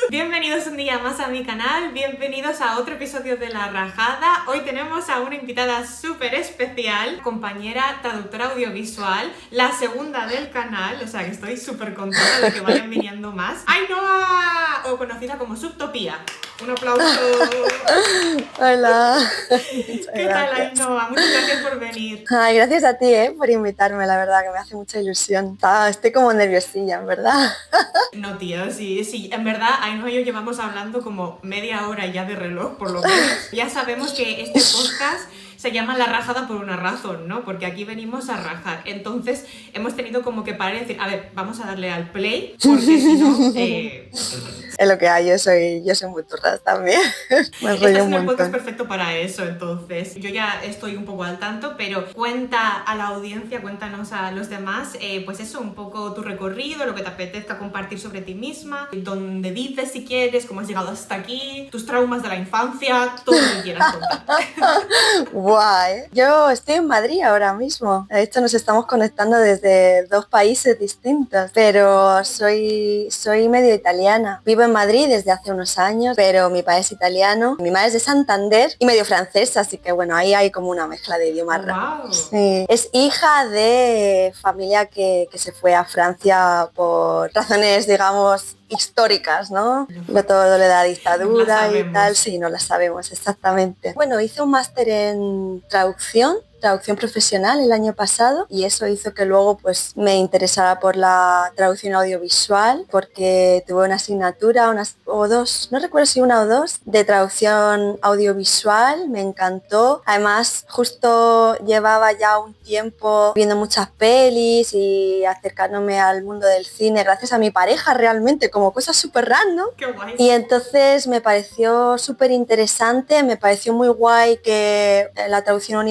Bienvenidos un día más a mi canal, bienvenidos a otro episodio de La Rajada. Hoy tenemos a una invitada súper especial, compañera traductora audiovisual, la segunda del canal, o sea que estoy súper contenta de que vayan viniendo más. ¡Ainhoa! O conocida como Subtopía. Un aplauso. Hola. ¿Qué tal, Ainhoa? Muchas gracias por venir. Ay, gracias a ti, por invitarme, la verdad, que me hace mucha ilusión. Estoy como nerviosilla, en verdad. No, tío, sí, en verdad, Ainhoa y yo llevamos hablando como media hora ya de reloj, por lo menos. Ya sabemos que este podcast se llama La Rajada por una razón, ¿no? Porque aquí venimos a rajar. Entonces, hemos tenido como que parar y decir, a ver, vamos a darle al play, porque si no... Es lo que hay, yo soy muy turras también. Me Estás enrollo un en el podcast montón. perfecto para eso, entonces. Yo ya estoy un poco al tanto, pero cuenta a la audiencia, cuéntanos a los demás, pues eso, un poco tu recorrido, lo que te apetezca compartir sobre ti misma, dónde vives si quieres, cómo has llegado hasta aquí, tus traumas de la infancia, todo lo que quieras contar. Guay. Yo estoy en Madrid ahora mismo. De hecho, nos estamos conectando desde dos países distintos, pero soy medio italiana. Vivo en Madrid desde hace unos años, pero mi padre es italiano. Mi madre es de Santander y medio francesa, así que bueno, ahí hay como una mezcla de idiomas. Wow. Sí. Es hija de familia que se fue a Francia por razones, digamos, históricas, ¿no? Todo lo de la dictadura y tal, sí, no la sabemos exactamente. Bueno, hice un máster en traducción profesional el año pasado, y eso hizo que luego pues me interesara por la traducción audiovisual, porque tuve una asignatura, no recuerdo si una o dos, de traducción audiovisual. Me encantó. Además, justo llevaba ya un tiempo viendo muchas pelis y acercándome al mundo del cine gracias a mi pareja, realmente, como cosas súper random. Qué guay. Y entonces me pareció súper interesante, me pareció muy guay que la traducción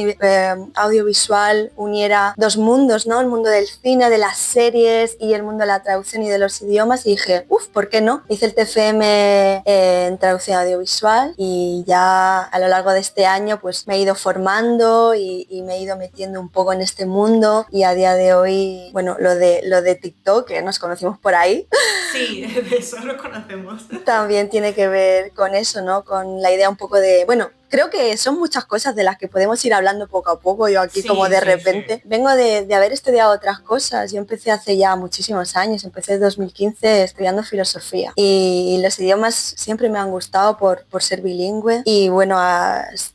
audiovisual uniera dos mundos, ¿no? El mundo del cine, de las series, y el mundo de la traducción y de los idiomas, y dije, ¿por qué no? Hice el TFM en traducción audiovisual, y ya a lo largo de este año pues me he ido formando y me he ido metiendo un poco en este mundo, y a día de hoy, bueno, lo de TikTok, que nos conocimos por ahí. Sí, de eso lo conocemos. También tiene que ver con eso, ¿no? Con la idea un poco de, bueno, creo que son muchas cosas de las que podemos ir hablando poco a poco. Yo aquí como de repente vengo de haber estudiado otras cosas. Yo empecé hace ya muchísimos años, empecé en 2015 estudiando filosofía, y los idiomas siempre me han gustado por ser bilingüe. Y bueno,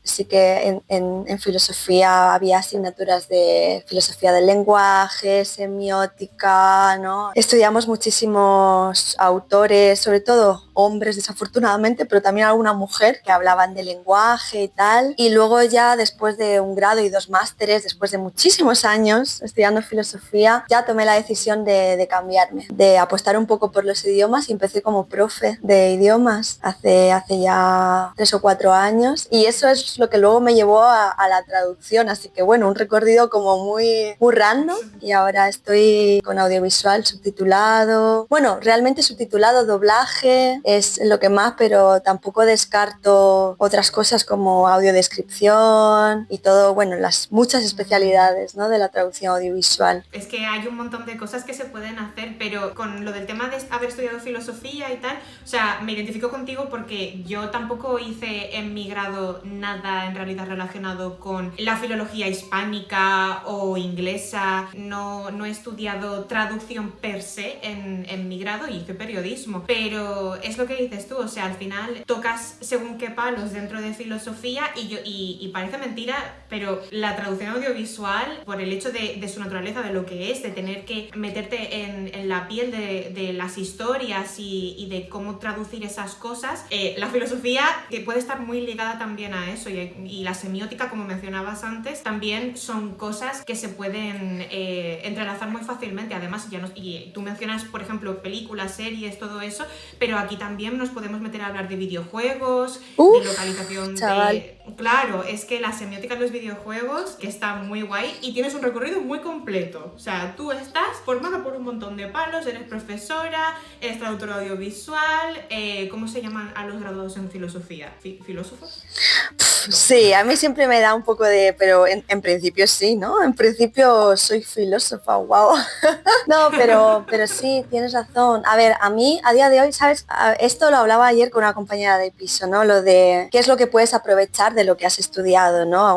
sí que en filosofía había asignaturas de filosofía del lenguaje, semiótica, ¿no? Estudiamos muchísimos autores, sobre todo hombres desafortunadamente, pero también alguna mujer, que hablaban de lenguaje y tal. Y luego ya después de un grado y dos másteres, después de muchísimos años estudiando filosofía, ya tomé la decisión de cambiarme, de apostar un poco por los idiomas, y empecé como profe de idiomas hace ya 3 o 4 años, y eso es lo que luego me llevó a la traducción. Así que bueno, un recorrido como muy random, y ahora estoy con audiovisual subtitulado, bueno, realmente subtitulado, doblaje es lo que más, pero tampoco descarto otras cosas como audiodescripción y todo, bueno, las muchas especialidades, ¿no?, de la traducción audiovisual. Es que hay un montón de cosas que se pueden hacer, pero con lo del tema de haber estudiado filosofía y tal, o sea, me identifico contigo porque yo tampoco hice en mi grado nada en realidad relacionado con la filología hispánica o inglesa. No he estudiado traducción per se en mi grado, y hice periodismo, pero es lo que dices tú, o sea, al final tocas según qué palos dentro de filosofía, y parece mentira, pero la traducción audiovisual, por el hecho de su naturaleza, de lo que es, de tener que meterte en la piel de las historias y de cómo traducir esas cosas, la filosofía que puede estar muy ligada también a eso, y la semiótica, como mencionabas antes, también son cosas que se pueden entrelazar muy fácilmente. Además, y tú mencionas, por ejemplo, películas, series, todo eso, pero aquí también nos podemos meter a hablar de videojuegos, de localización, chaval. Claro, es que la semiótica de los videojuegos, que está muy guay, y tienes un recorrido muy completo. O sea, tú estás formada por un montón de palos, eres profesora, eres traductora audiovisual, ¿cómo se llaman a los graduados en filosofía? ¿Filósofos? Sí, a mí siempre me da un poco de, pero en principio sí, ¿no? En principio soy filósofa, wow. No, pero sí, tienes razón. A ver, a mí a día de hoy, ¿sabes? Esto lo hablaba ayer con una compañera de piso, ¿no? Lo de qué es lo que puedes aprovechar de lo que has estudiado, ¿no?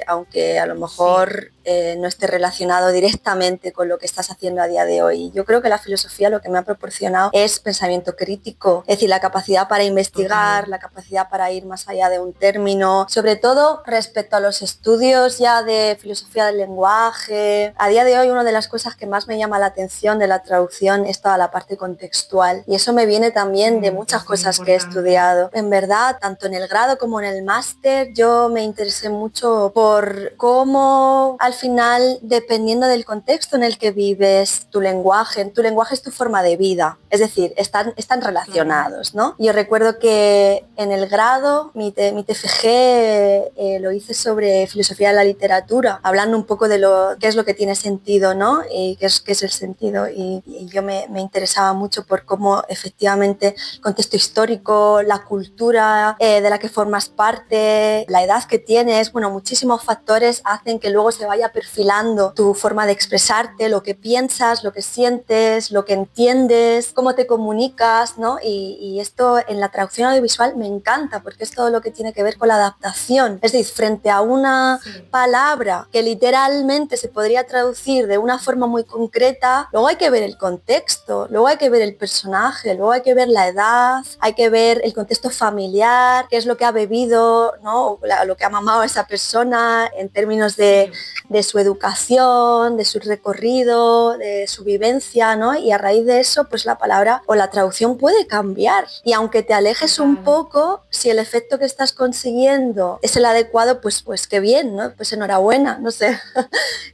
Aunque a lo mejor no esté relacionado directamente con lo que estás haciendo a día de hoy. Yo creo que la filosofía lo que me ha proporcionado es pensamiento crítico, es decir, la capacidad para investigar, Total. la capacidad para ir más allá de un término, sobre todo respecto a los estudios ya de filosofía del lenguaje. A día de hoy una de las cosas que más me llama la atención de la traducción es toda la parte contextual y eso me viene también de muchas Es muy cosas que he importante. estudiado. En verdad, tanto en el grado como en el máster, yo me interesé mucho por cómo al final, dependiendo del contexto en el que vives, tu lenguaje es tu forma de vida, es decir, están Claro. relacionados, ¿no? Yo recuerdo que en el grado, mi TFG lo hice sobre filosofía de la literatura, hablando un poco de qué es lo que tiene sentido, ¿no? Y qué es el sentido. Y yo me interesaba mucho por cómo efectivamente el contexto histórico, la cultura de la que formas parte, la edad que tienes, bueno, muchísimos factores hacen que luego se vaya perfilando tu forma de expresarte, lo que piensas, lo que sientes, lo que entiendes, cómo te comunicas, ¿no? Y esto en la traducción audiovisual me encanta porque es todo lo que tiene que ver con la adaptación. Es decir, frente a una Sí. palabra que literalmente se podría traducir de una forma muy concreta, luego hay que ver el contexto, luego hay que ver el personaje, luego hay que ver la edad, hay que ver el contexto familiar, qué es lo que ha bebido, ¿no? Lo que ha mamado esa persona en términos Sí. de su educación, de su recorrido, de su vivencia, ¿no? Y a raíz de eso, pues la palabra o la traducción puede cambiar. Y aunque te alejes un Total. poco, si el efecto que estás consiguiendo es el adecuado, pues qué bien, ¿no? Pues enhorabuena, no sé.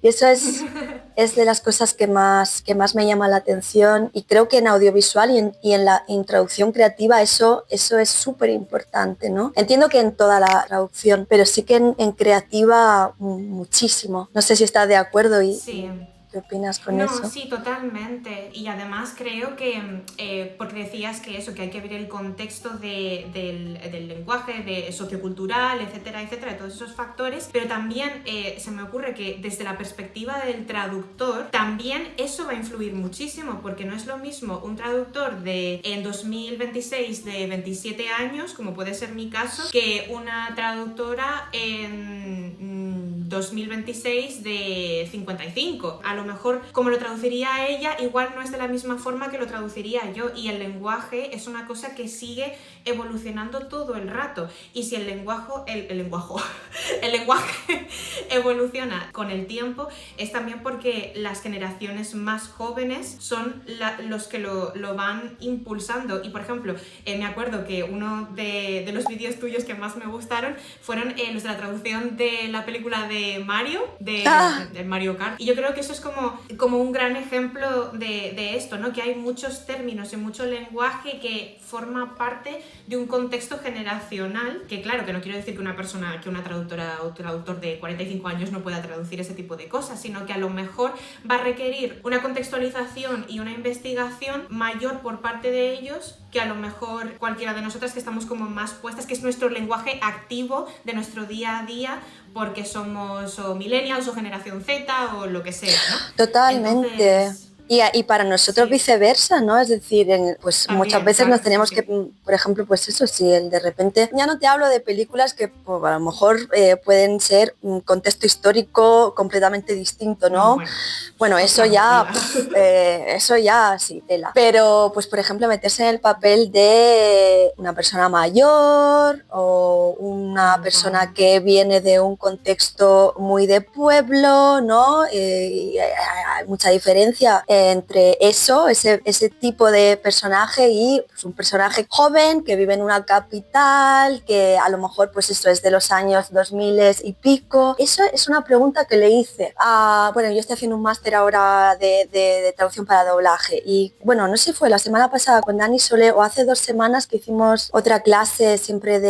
Y eso es de las cosas que más me llama la atención y creo que en audiovisual y en la introducción creativa eso es súper importante, ¿no? Entiendo que en toda la traducción, pero sí que en creativa muchísimo. No sé si estás de acuerdo Sí. y qué opinas con No, eso. sí, totalmente. Y además creo que, porque decías que eso, que hay que ver el contexto del lenguaje, de sociocultural, etcétera, etcétera, de todos esos factores, pero también se me ocurre que desde la perspectiva del traductor, también eso va a influir muchísimo, porque no es lo mismo un traductor en 2026 de 27 años, como puede ser mi caso, que una traductora en 2026 de 55. A lo mejor, como lo traduciría ella, igual no es de la misma forma que lo traduciría yo. Y el lenguaje es una cosa que sigue evolucionando todo el rato. Y si el el lenguaje evoluciona con el tiempo, es también porque las generaciones más jóvenes son los que lo van impulsando. Y por ejemplo, me acuerdo que uno de los vídeos tuyos que más me gustaron fueron los de la traducción de la película de Mario, Ah, de Mario Kart. Y yo creo que eso es como un gran ejemplo de esto, ¿no? Que hay muchos términos y mucho lenguaje que forma parte de un contexto generacional, que claro, que no quiero decir que una persona, que una traductora o traductor de 45 años no pueda traducir ese tipo de cosas, sino que a lo mejor va a requerir una contextualización y una investigación mayor por parte de ellos que a lo mejor cualquiera de nosotras que estamos como más puestas, que es nuestro lenguaje activo de nuestro día a día, porque somos o millennials o generación Z o lo que sea, ¿no? totalmente. Entonces, Y para nosotros sí, viceversa, ¿no? Es decir, pues muchas también, veces nos claro, sí, tenemos que, sí. por ejemplo, pues eso, si de repente, ya no te hablo de películas que pues, a lo mejor pueden ser un contexto histórico completamente distinto, No, ¿no? bueno, Bueno, ostras, tela. eso ya sí, tela. Pero, pues por ejemplo, meterse en el papel de una persona mayor o una Tal persona cual. que viene de un contexto muy de pueblo, ¿no? Y hay mucha diferencia entre eso, ese tipo de personaje y pues, un personaje joven que vive en una capital, que a lo mejor pues eso es de los años 2000 y pico. Eso es una pregunta que le hice a, bueno, yo estoy haciendo un máster ahora de traducción para doblaje y bueno, no sé si fue la semana pasada con Dani Solé o hace 2 semanas que hicimos otra clase siempre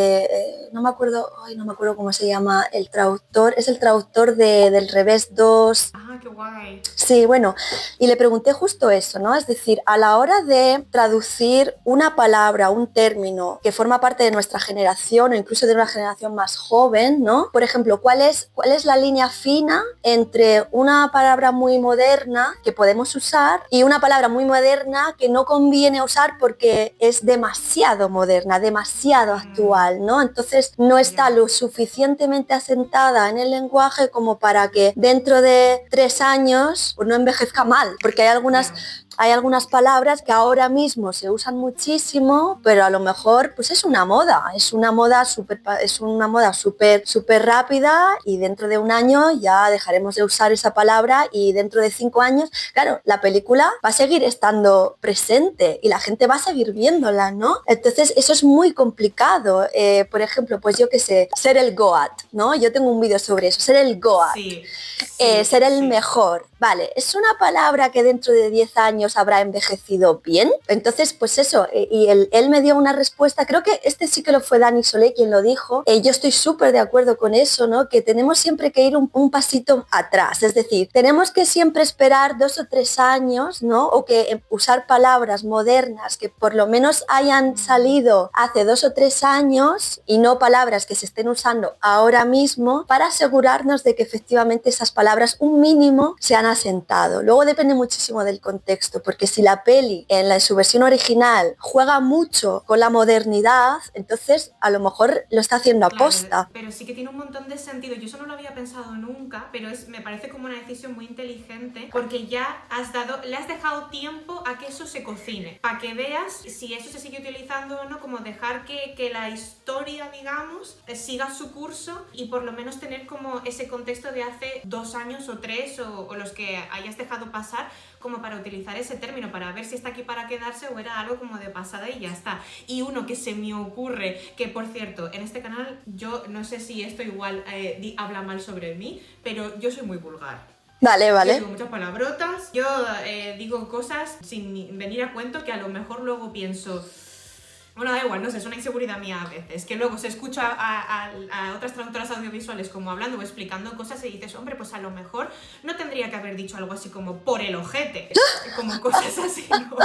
no me acuerdo, no me acuerdo cómo se llama el traductor, es el traductor del Revés 2. Ah, qué guay. Sí, bueno, y le pregunté justo eso, ¿no? Es decir, a la hora de traducir una palabra, un término que forma parte de nuestra generación o incluso de una generación más joven, ¿no? Por ejemplo, ¿cuál es la línea fina entre una palabra muy moderna que podemos usar y una palabra muy moderna que no conviene usar porque es demasiado moderna, demasiado actual, ¿no? Entonces no está lo suficientemente asentada en el lenguaje como para que dentro de 3 años pues no envejezca mal, porque hay algunas palabras que ahora mismo se usan muchísimo, pero a lo mejor pues es una moda súper rápida y dentro de un año ya dejaremos de usar esa palabra y dentro de 5 años, claro, la película va a seguir estando presente y la gente va a seguir viéndola, ¿no? Entonces eso es muy complicado. Por ejemplo, pues yo qué sé, ser el Goat, ¿no? Yo tengo un vídeo sobre eso, ser el Goat, ser el mejor. Vale, es una palabra que dentro de 10 años habrá envejecido bien. Entonces, pues eso, y él me dio una respuesta, creo que este sí que lo fue Dani Solé quien lo dijo, yo estoy súper de acuerdo con eso, ¿no? Que tenemos siempre que ir un pasito atrás, es decir, tenemos que siempre esperar 2 o 3 años, ¿no? O que usar palabras modernas que por lo menos hayan salido hace 2 o 3 años y no palabras que se estén usando ahora mismo para asegurarnos de que efectivamente esas palabras un mínimo se han asentado. Luego depende muchísimo del contexto, porque si la peli en su versión original juega mucho con la modernidad, entonces a lo mejor lo está haciendo aposta. Claro, pero sí que tiene un montón de sentido. Yo eso no lo había pensado nunca, pero me parece como una decisión muy inteligente, porque ya le has dejado tiempo a que eso se cocine, para que veas si eso se sigue utilizando o no, como dejar que la historia, digamos, siga su curso y por lo menos tener como ese contexto de hace 2 años o 3 o los que hayas dejado pasar, como para utilizar ese término, para ver si está aquí para quedarse o era algo como de pasada y ya está. Y uno que se me ocurre, que por cierto, en este canal yo no sé si esto igual habla mal sobre mí, pero yo soy muy vulgar. Vale. Yo digo muchas palabrotas, yo digo cosas sin venir a cuento que a lo mejor luego pienso... Bueno, da igual, no sé, es una inseguridad mía a veces, que luego se escucha a otras traductoras audiovisuales como hablando o explicando cosas y dices, hombre, pues a lo mejor no tendría que haber dicho algo así como por el ojete, como cosas así, ¿no?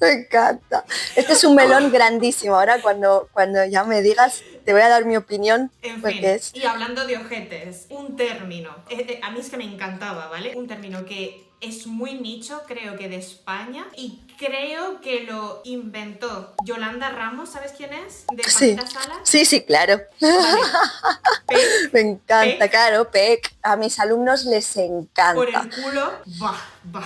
Me encanta. Este es un melón grandísimo. Ahora cuando ya me digas, te voy a dar mi opinión. En fin, y hablando de ojetes, un término, a mí es que me encantaba, ¿vale? Un término que es muy nicho, creo que de España, y creo que lo inventó Yolanda Ramos, ¿sabes quién es? De Paquita Salas. Sí, claro. Vale. Me encanta, claro, PEC. A mis alumnos les encanta. Por el culo, va.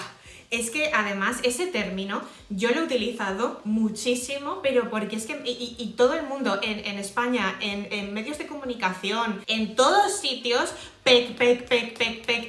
Es que además ese término yo lo he utilizado muchísimo, pero porque es que y todo el mundo en España, en medios de comunicación, en todos sitios, PEC,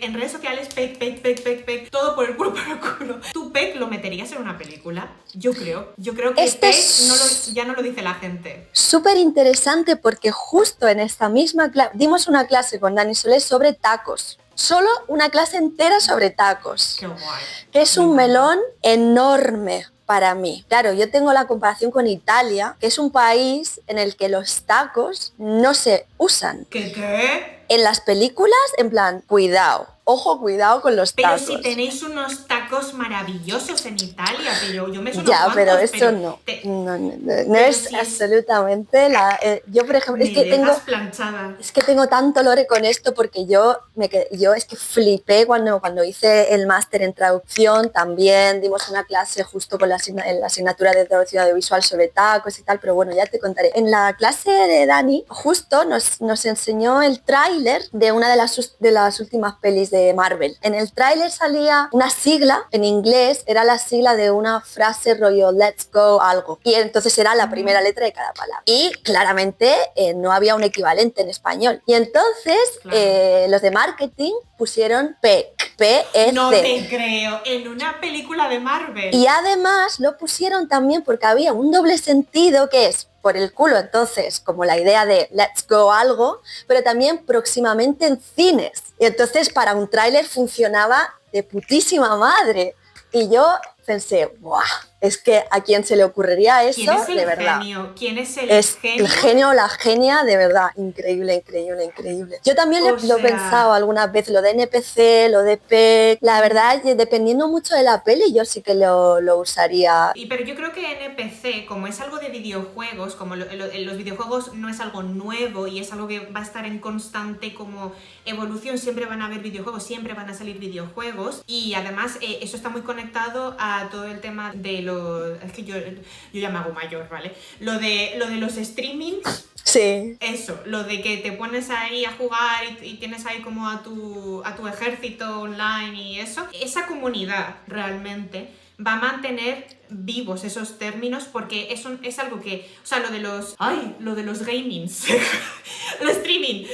en redes sociales, PEC, todo por el culo, por el culo. ¿Tú PEC lo meterías en una película? Yo creo que PEC ya no lo dice la gente. Súper interesante porque justo en esta misma clase, dimos una clase con Dani Solé sobre tacos. Solo una clase entera sobre tacos. Qué guay. Que es un melón enorme para mí. Claro, yo tengo la comparación con Italia, que es un país en el que los tacos no se usan. ¿Qué? En las películas, en plan, cuidado con los tacos. Pero si tenéis unos tacos maravillosos en Italia, pero yo me sueno ya, cuantos, pero eso no es si absolutamente yo, por ejemplo, es que tengo tanto lore con esto porque yo es que flipé cuando hice el máster en traducción. También dimos una clase justo con en la asignatura de traducción audiovisual sobre tacos y tal, pero bueno, ya te contaré. En la clase de Dani justo nos enseñó el tráiler de una de las últimas pelis de Marvel. En el tráiler salía una sigla en inglés, era la sigla de una frase rollo let's go algo, y entonces era la primera letra de cada palabra y claramente no había un equivalente en español, y entonces los de marketing pusieron PEC, P-E-C. No te creo, en una película de Marvel. Y además lo pusieron también porque había un doble sentido que es por el culo, entonces, como la idea de let's go algo, pero también próximamente en cines. Y entonces para un tráiler funcionaba de putísima madre. Y yo pensé, ¡buah! Es que a quién se le ocurriría eso, ¿Quién es el de verdad. genio? ¿Quién es el Es genio? el genio o la genia, de verdad, increíble, increíble, increíble. Yo también lo he pensado algunas veces, lo de NPC, lo de PEC, la verdad, dependiendo mucho de la peli, yo sí que lo usaría. Pero yo creo que NPC, como es algo de videojuegos, como los videojuegos no es algo nuevo y es algo que va a estar en constante como evolución, siempre van a haber videojuegos, siempre van a salir videojuegos, y además eso está muy conectado a todo el tema de los... Es que yo ya me hago mayor, ¿vale? Lo de los streamings. Sí. Eso, lo de que te pones ahí a jugar y tienes ahí como a tu ejército online y eso. Esa comunidad realmente va a mantener vivos esos términos, porque eso es algo que... O sea, lo de los gamings, el streaming...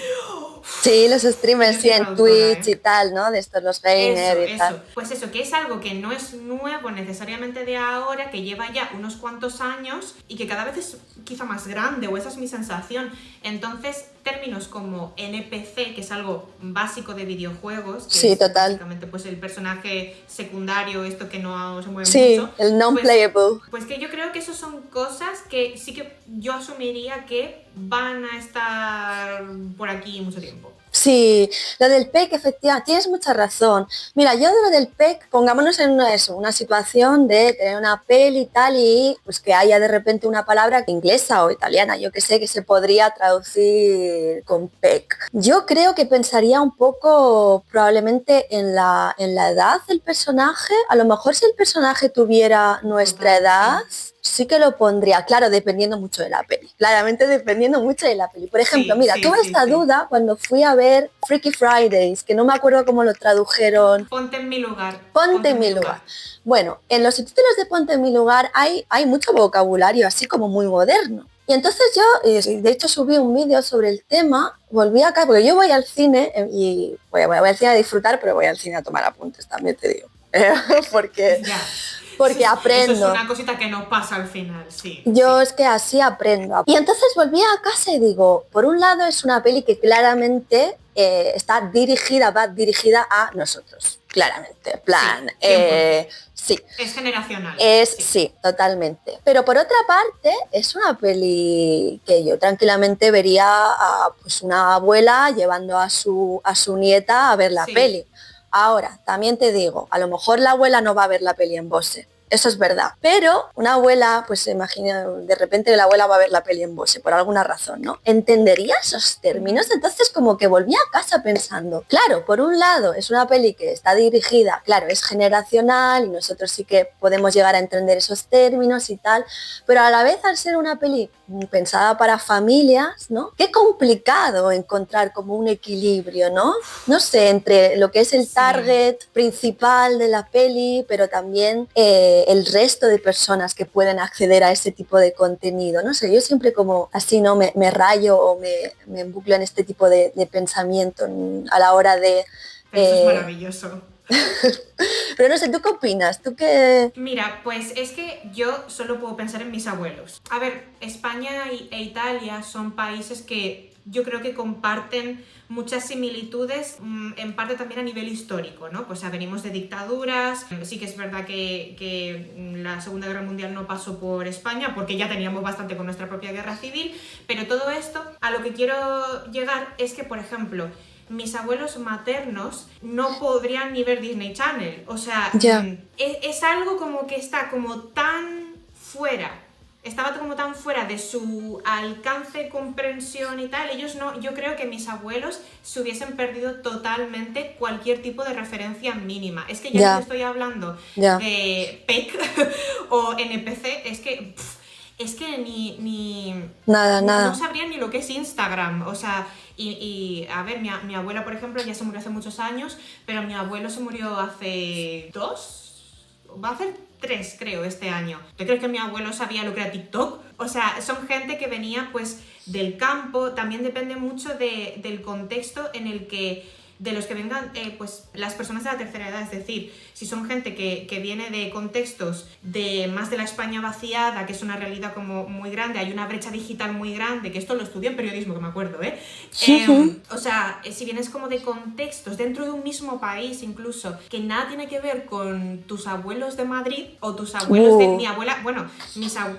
Sí, los streamers, sí, en Twitch y tal, ¿no? De estos, los gamers y tal. Pues eso, que es algo que no es nuevo necesariamente de ahora, que lleva ya unos cuantos años y que cada vez es quizá más grande, o esa es mi sensación. Entonces, términos como NPC, que es algo básico de videojuegos, que sí, es total. básicamente pues el personaje secundario, esto que no se mueve mucho. Sí, el non-playable. Pues que yo creo que eso son cosas que sí que yo asumiría que van a estar por aquí mucho tiempo. Sí, lo del PEC, efectivamente, tienes mucha razón. Mira, yo de lo del PEC, pongámonos en una situación de tener una peli y tal, y pues que haya de repente una palabra inglesa o italiana, yo que sé, que se podría traducir con PEC. Yo creo que pensaría un poco probablemente en la edad del personaje. A lo mejor si el personaje tuviera nuestra edad... Sí que lo pondría, claro, dependiendo mucho de la peli. Claramente dependiendo mucho de la peli. Por ejemplo, mira, tuve esta duda cuando fui a ver Freaky Fridays, que no me acuerdo cómo lo tradujeron. Ponte en mi lugar. Ponte en mi lugar. Bueno, en los subtítulos de Ponte en mi lugar hay mucho vocabulario así como muy moderno. Y entonces yo, de hecho, subí un vídeo sobre el tema, volví acá, porque yo voy al cine y voy al cine a disfrutar, pero voy al cine a tomar apuntes, también te digo. Porque... Ya. Porque aprendo. Eso es una cosita que nos pasa al final, sí. Yo es que así aprendo. Y entonces volví a casa y digo, por un lado es una peli que claramente va dirigida a nosotros, claramente. Plan, sí. Es generacional. Sí, totalmente. Pero por otra parte, es una peli que yo tranquilamente vería a pues, una abuela llevando a su nieta a ver la peli. Ahora, también te digo, a lo mejor la abuela no va a ver la peli en Bose. Eso es verdad. Pero una abuela, pues se imagina, de repente la abuela va a ver la peli en Bose, por alguna razón, ¿no? ¿Entendería esos términos? Entonces como que volví a casa pensando, claro, por un lado es una peli que está dirigida, claro, es generacional y nosotros sí que podemos llegar a entender esos términos y tal, pero a la vez al ser una peli pensada para familias, ¿no? Qué complicado encontrar como un equilibrio, ¿no? No sé, entre lo que es el target principal de la peli, pero también el resto de personas que pueden acceder a ese tipo de contenido. No sé, yo siempre como así, ¿no? Me rayo o me embuclo en este tipo de pensamiento a la hora de... Eso es maravilloso. Pero no sé, ¿tú qué opinas? ¿Tú qué...? Mira, pues es que yo solo puedo pensar en mis abuelos. A ver, España e Italia son países que yo creo que comparten muchas similitudes, en parte también a nivel histórico, ¿no? Pues venimos de dictaduras, sí que es verdad que la Segunda Guerra Mundial no pasó por España, porque ya teníamos bastante con nuestra propia guerra civil, pero todo esto, a lo que quiero llegar es que, por ejemplo, mis abuelos maternos no podrían ni ver Disney Channel, o sea, es algo como que está como tan fuera, estaba como tan fuera de su alcance, comprensión y tal. Ellos no, yo creo que mis abuelos se hubiesen perdido totalmente cualquier tipo de referencia mínima. Es que ya no estoy hablando de PEC o NPC, es que ni nada. No sabrían ni lo que es Instagram, o sea, y a ver, mi abuela, por ejemplo, ya se murió hace muchos años, pero mi abuelo se murió hace 3, creo, este año. ¿Tú crees que mi abuelo sabía lo que era TikTok? O sea, son gente que venía pues del campo, también depende mucho del contexto en el que de los que vengan pues las personas de la tercera edad, es decir, si son gente que viene de contextos de más de la España vaciada, que es una realidad como muy grande, hay una brecha digital muy grande, que esto lo estudié en periodismo, que me acuerdo, o sea, si vienes como de contextos dentro de un mismo país incluso, que nada tiene que ver con tus abuelos de Madrid o tus abuelos de mi abuela, bueno,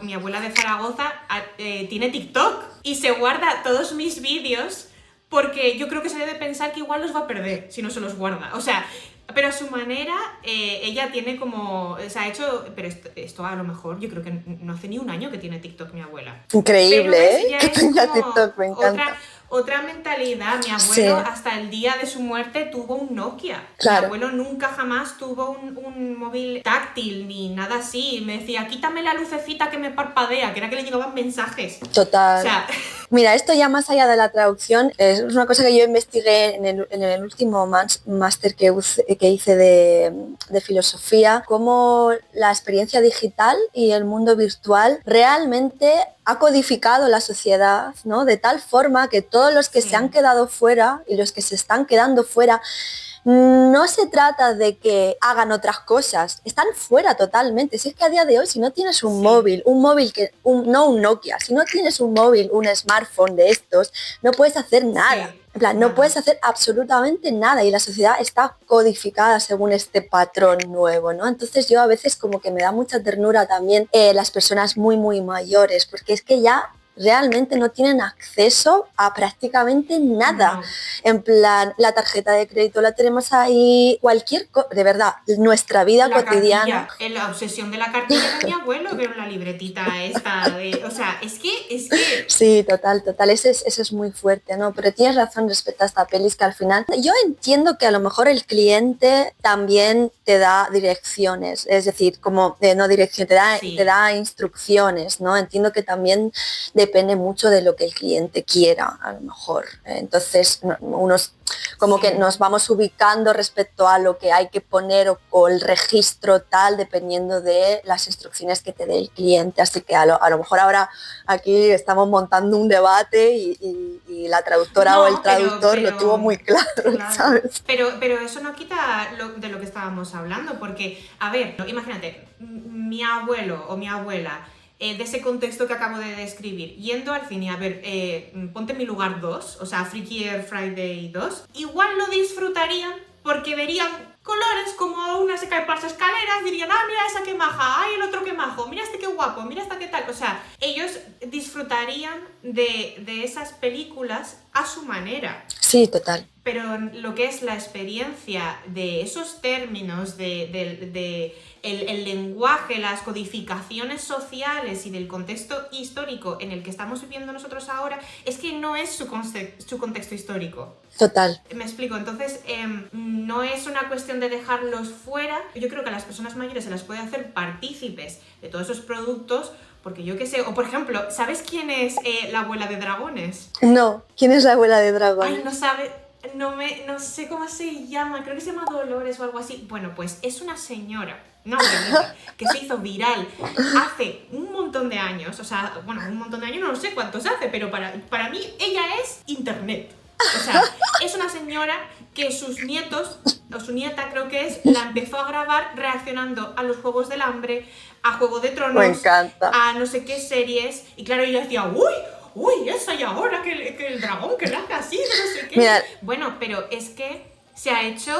mi abuela de Zaragoza tiene TikTok y se guarda todos mis vídeos porque yo creo que se debe pensar que igual los va a perder si no se los guarda, o sea, pero a su manera ella tiene como, se ha hecho, pero esto a lo mejor yo creo que no hace ni un año que tiene TikTok mi abuela. Increíble, pero, que tenga TikTok, me encanta. Otra mentalidad. Mi abuelo hasta el día de su muerte tuvo un Nokia. Claro. Mi abuelo nunca jamás tuvo un móvil táctil ni nada así. Me decía, quítame la lucecita que me parpadea, que era que le llegaban mensajes. Total. O sea, mira, esto ya más allá de la traducción, es una cosa que yo investigué en el último máster que hice de filosofía, cómo la experiencia digital y el mundo virtual realmente ha codificado la sociedad, ¿no? De tal forma que todos los que se han quedado fuera y los que se están quedando fuera, no se trata de que hagan otras cosas, están fuera totalmente. Si es que a día de hoy, si no tienes un móvil no un Nokia, si no tienes un móvil, un smartphone de estos, no puedes hacer nada. En plan, no puedes hacer absolutamente nada y la sociedad está codificada según este patrón nuevo, ¿no? Entonces yo a veces como que me da mucha ternura también las personas muy, muy mayores, porque es que ya realmente no tienen acceso a prácticamente nada. No. En plan, la tarjeta de crédito la tenemos ahí, cualquier cosa, de verdad, nuestra vida la cotidiana. Cartilla, la obsesión de la cartilla de mi abuelo, que era la libretita esta de, o sea, es que... Sí, total, eso es muy fuerte, ¿no? Pero tienes razón respecto a esta pelis, que al final, yo entiendo que a lo mejor el cliente también te da direcciones, es decir, como, no dirección, te da instrucciones, ¿no? Entiendo que también depende mucho de lo que el cliente quiera, a lo mejor. Entonces, unos como que nos vamos ubicando respecto a lo que hay que poner o el registro tal, dependiendo de las instrucciones que te dé el cliente. Así que a lo mejor ahora aquí estamos montando un debate y la traductora o el traductor lo tuvo muy claro, ¿sabes? Pero eso no quita de lo que estábamos hablando, porque, a ver, imagínate, mi abuelo o mi abuela, de ese contexto que acabo de describir, yendo al cine, a ver, ponte en mi lugar 2, o sea, Freaky Air Friday 2, igual lo disfrutarían porque verían colores como una se cae por las escaleras, dirían, ah, mira esa que maja, ay, el otro que majo, mira este que guapo, mira esta que tal, o sea, ellos disfrutarían de esas películas a su manera. Sí, total. Pero lo que es la experiencia de esos términos, de el lenguaje, las codificaciones sociales y del contexto histórico en el que estamos viviendo nosotros ahora, es que no es su contexto histórico. Total. Me explico, entonces no es una cuestión de dejarlos fuera. Yo creo que a las personas mayores se las puede hacer partícipes de todos esos productos, porque yo qué sé, o por ejemplo, ¿sabes quién es la abuela de dragones? No, ¿quién es la abuela de dragones? Ay, no sabe... No sé cómo se llama, creo que se llama Dolores o algo así. Bueno, pues es una señora, una abuelita, que se hizo viral hace un montón de años. O sea, bueno, un montón de años, no sé cuántos hace, pero para mí ella es internet. O sea, es una señora que sus nietos, o su nieta creo que es, la empezó a grabar reaccionando a los Juegos del Hambre, a Juego de Tronos, me encanta, a no sé qué series. Y claro, ella decía, uy, esa y ahora que el dragón que le hace así, no sé qué. Mira, bueno, pero es que se ha hecho,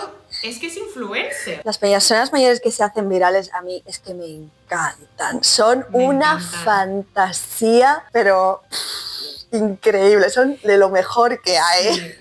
es que es influencer. Las personas mayores que se hacen virales a mí es que me encantan. Son una fantasía, pero increíble, son de lo mejor que hay. Sí.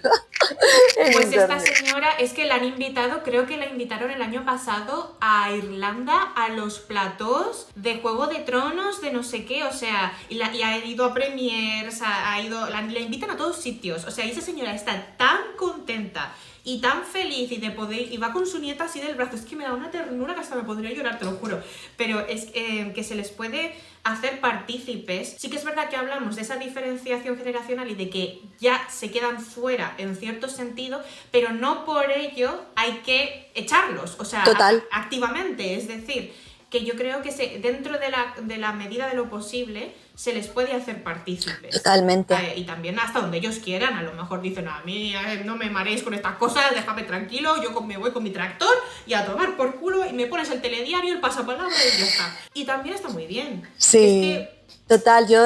Pues esta señora es que la han invitado, creo que la invitaron el año pasado a Irlanda a los platós de Juego de Tronos, de no sé qué, o sea, y ha ido a premiers, la invitan a todos sitios, o sea, y esa señora está tan contenta y tan feliz y va con su nieta así del brazo, es que me da una ternura que hasta me podría llorar, te lo juro, pero es que se les puede hacer partícipes. Sí que es verdad que hablamos de esa diferenciación generacional y de que ya se quedan fuera en cierto sentido, pero no por ello hay que echarlos, o sea, activamente, es decir, que yo creo que dentro de la medida de lo posible se les puede hacer partícipes. Totalmente. Y también hasta donde ellos quieran, a lo mejor dicen, a mí no me mareéis con estas cosas, déjame tranquilo, yo me voy con mi tractor y a tomar por culo y me pones el telediario, el pasapalabra y ya está. Y también está muy bien. Sí. Es que... Total, yo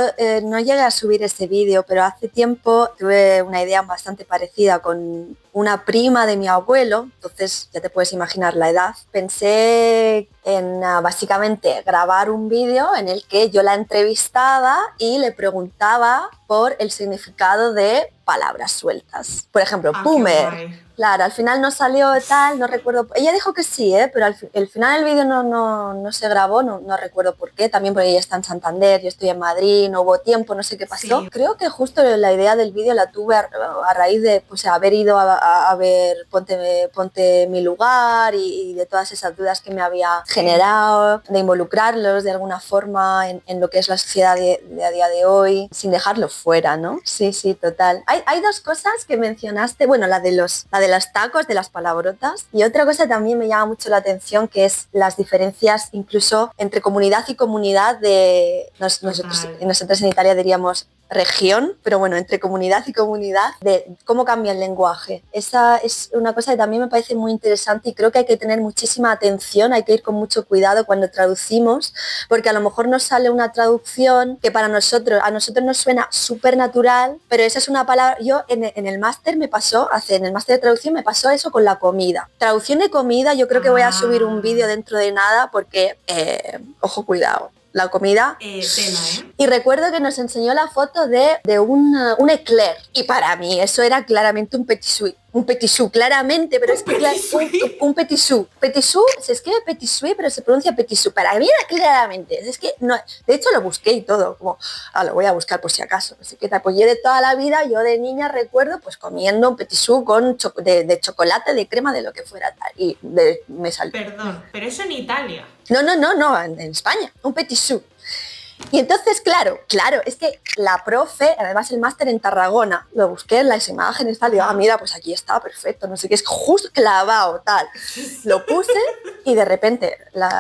no llegué a subir ese vídeo, pero hace tiempo tuve una idea bastante parecida con una prima de mi abuelo, entonces ya te puedes imaginar la edad. Pensé en básicamente grabar un vídeo en el que yo la entrevistaba y le preguntaba por el significado de palabras sueltas. Por ejemplo, boomer. Claro, al final no salió tal, no recuerdo. Ella dijo que sí, pero al final el vídeo no se grabó, no recuerdo por qué. También porque ella está en Santander, yo estoy en Madrid, no hubo tiempo, no sé qué pasó. Sí. Creo que justo la idea del vídeo la tuve a raíz de pues, haber ido a ver Ponte mi lugar y de todas esas dudas que me había generado, de involucrarlos de alguna forma en lo que es la sociedad de a día de hoy, sin dejarlos fuera, ¿no? Sí, total. Hay dos cosas que mencionaste, bueno, la de los tacos, de las palabrotas, y otra cosa también me llama mucho la atención, que es las diferencias incluso entre comunidad y comunidad de nosotros en Italia diríamos región, pero bueno, entre comunidad y comunidad, de cómo cambia el lenguaje. Esa es una cosa que también me parece muy interesante y creo que hay que tener muchísima atención, hay que ir con mucho cuidado cuando traducimos, porque a lo mejor nos sale una traducción que a nosotros nos suena súper natural, pero esa es una palabra. Yo en el máster en el máster de traducción me pasó eso con la comida. Traducción de comida, yo creo que voy a subir un vídeo dentro de nada porque, ojo, cuidado. La comida. Tela, ¿eh? Y recuerdo que nos enseñó la foto de un eclair. Y para mí eso era claramente un petit suisse. Un petit suisse, claramente, pero es que un petit suisse. Petit suisse se escribe petit suisse, pero se pronuncia petit suisse. Para mí era claramente. Es que no, de hecho lo busqué y todo. Como, lo voy a buscar por si acaso. Así que pues yo de toda la vida, yo de niña recuerdo pues comiendo un petit suisse de chocolate, de crema, de lo que fuera tal. Y me salió. Perdón, pero eso en Italia. No, en España, un petit suisse. Y entonces, claro, es que la profe, además el máster en Tarragona, lo busqué en las imágenes, tal, y digo, mira, pues aquí está, perfecto, no sé qué, es justo clavado, tal. Lo puse y de repente,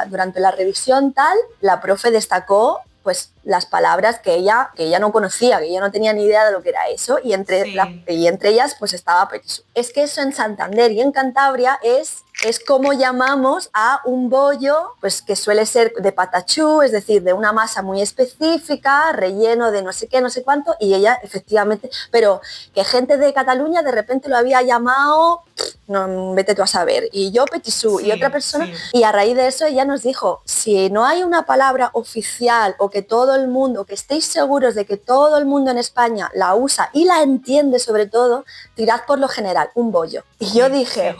durante la revisión, tal, la profe destacó pues las palabras que ella no conocía, que ella no tenía ni idea de lo que era eso, y entre ellas pues estaba petit suisse. Es que eso en Santander y en Cantabria es como llamamos a un bollo pues que suele ser de patachú, es decir, de una masa muy específica, relleno de no sé qué, no sé cuánto, y ella efectivamente, pero que gente de Cataluña de repente lo había llamado, no, vete tú a saber, y yo petit suisse, y otra persona, y a raíz de eso ella nos dijo, si no hay una palabra oficial o que todo el mundo, que estéis seguros de que todo el mundo en España la usa y la entiende sobre todo, tirad por lo general, un bollo. Y yo dije,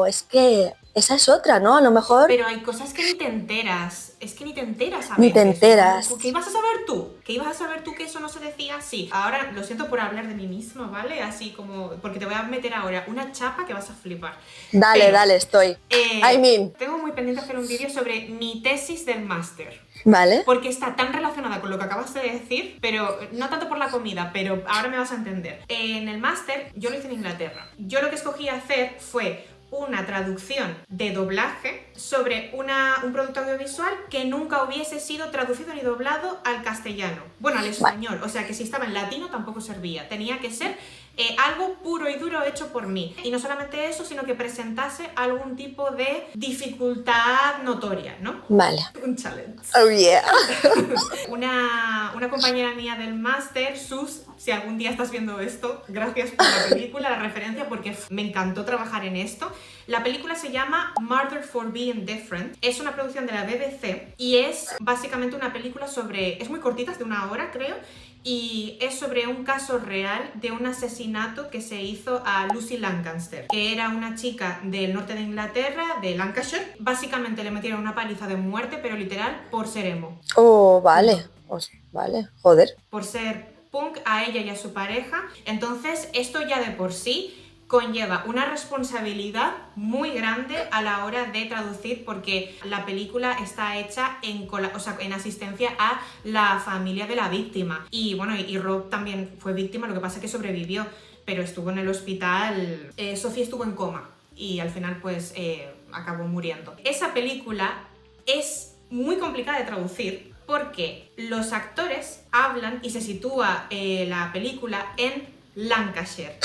es que esa es otra, ¿no? A lo mejor... Pero hay cosas que ni te enteras. Es que ni te enteras a veces. Ni te enteras. ¿Qué ibas a saber tú? ¿Qué ibas a saber tú que eso no se decía así? Ahora, lo siento por hablar de mí misma, ¿vale? Así como... Porque te voy a meter ahora una chapa que vas a flipar. Dale, estoy. Tengo muy pendiente hacer un vídeo sobre mi tesis del máster. Vale. Porque está tan relacionada con lo que acabas de decir, pero no tanto por la comida, pero ahora me vas a entender. En el máster, yo lo hice en Inglaterra. Yo lo que escogí hacer fue una traducción de doblaje sobre un producto audiovisual que nunca hubiese sido traducido ni doblado al castellano. Bueno, al español. O sea que si estaba en latino tampoco servía. Tenía que ser algo puro y duro hecho por mí. Y no solamente eso, sino que presentase algún tipo de dificultad notoria, ¿no? Vale. Un challenge. Oh, yeah. Una compañera mía del máster, Sus, si algún día estás viendo esto, gracias por la película, la referencia, porque me encantó trabajar en esto. La película se llama Murder for Being Different. Es una producción de la BBC y es básicamente una película sobre... Es muy cortita, es de 1 hora, creo. Y es sobre un caso real de un asesinato que se hizo a Lucy Lancaster, que era una chica del norte de Inglaterra, de Lancashire. Básicamente le metieron una paliza de muerte, pero literal, por ser emo. Oh, vale. Vale, joder. Por ser punk, a ella y a su pareja. Entonces, esto ya de por sí conlleva una responsabilidad muy grande a la hora de traducir, porque la película está hecha en asistencia a la familia de la víctima. Y bueno, y Rob también fue víctima, lo que pasa es que sobrevivió, pero estuvo en el hospital. Sophie estuvo en coma y al final pues acabó muriendo. Esa película es muy complicada de traducir porque los actores hablan y se sitúa la película en Lancashire.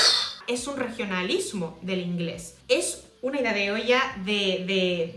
Es un regionalismo del inglés. Es una idea de olla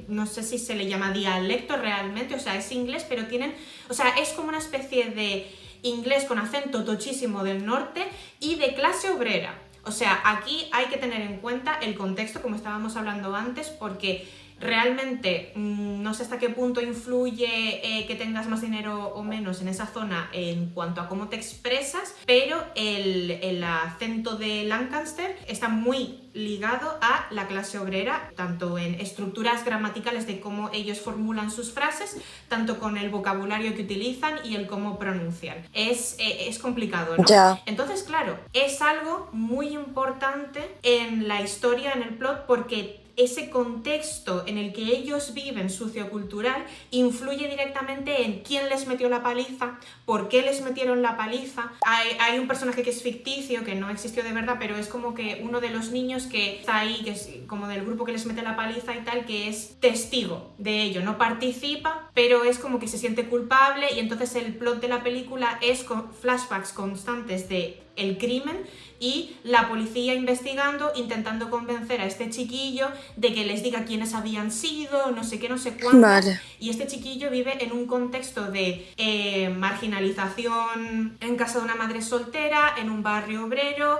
no sé si se le llama dialecto realmente, o sea, es inglés, pero es como una especie de inglés con acento tochísimo del norte y de clase obrera. O sea, aquí hay que tener en cuenta el contexto, como estábamos hablando antes, porque realmente no sé hasta qué punto influye que tengas más dinero o menos en esa zona en cuanto a cómo te expresas, pero el acento de Lancaster está muy ligado a la clase obrera, tanto en estructuras gramaticales de cómo ellos formulan sus frases, tanto con el vocabulario que utilizan y el cómo pronuncian. Es complicado, ¿no? Ya. Entonces, claro, es algo muy importante en la historia, en el plot, porque ese contexto en el que ellos viven sociocultural influye directamente en quién les metió la paliza, por qué les metieron la paliza. Hay un personaje que es ficticio, que no existió de verdad, pero es como que uno de los niños que está ahí, que es como del grupo que les mete la paliza y tal, que es testigo de ello, no participa, pero es como que se siente culpable, y entonces el plot de la película es con flashbacks constantes de el crimen y la policía investigando, intentando convencer a este chiquillo de que les diga quiénes habían sido, no sé qué, no sé cuánto. Vale. Y este chiquillo vive en un contexto de marginalización en casa de una madre soltera, en un barrio obrero.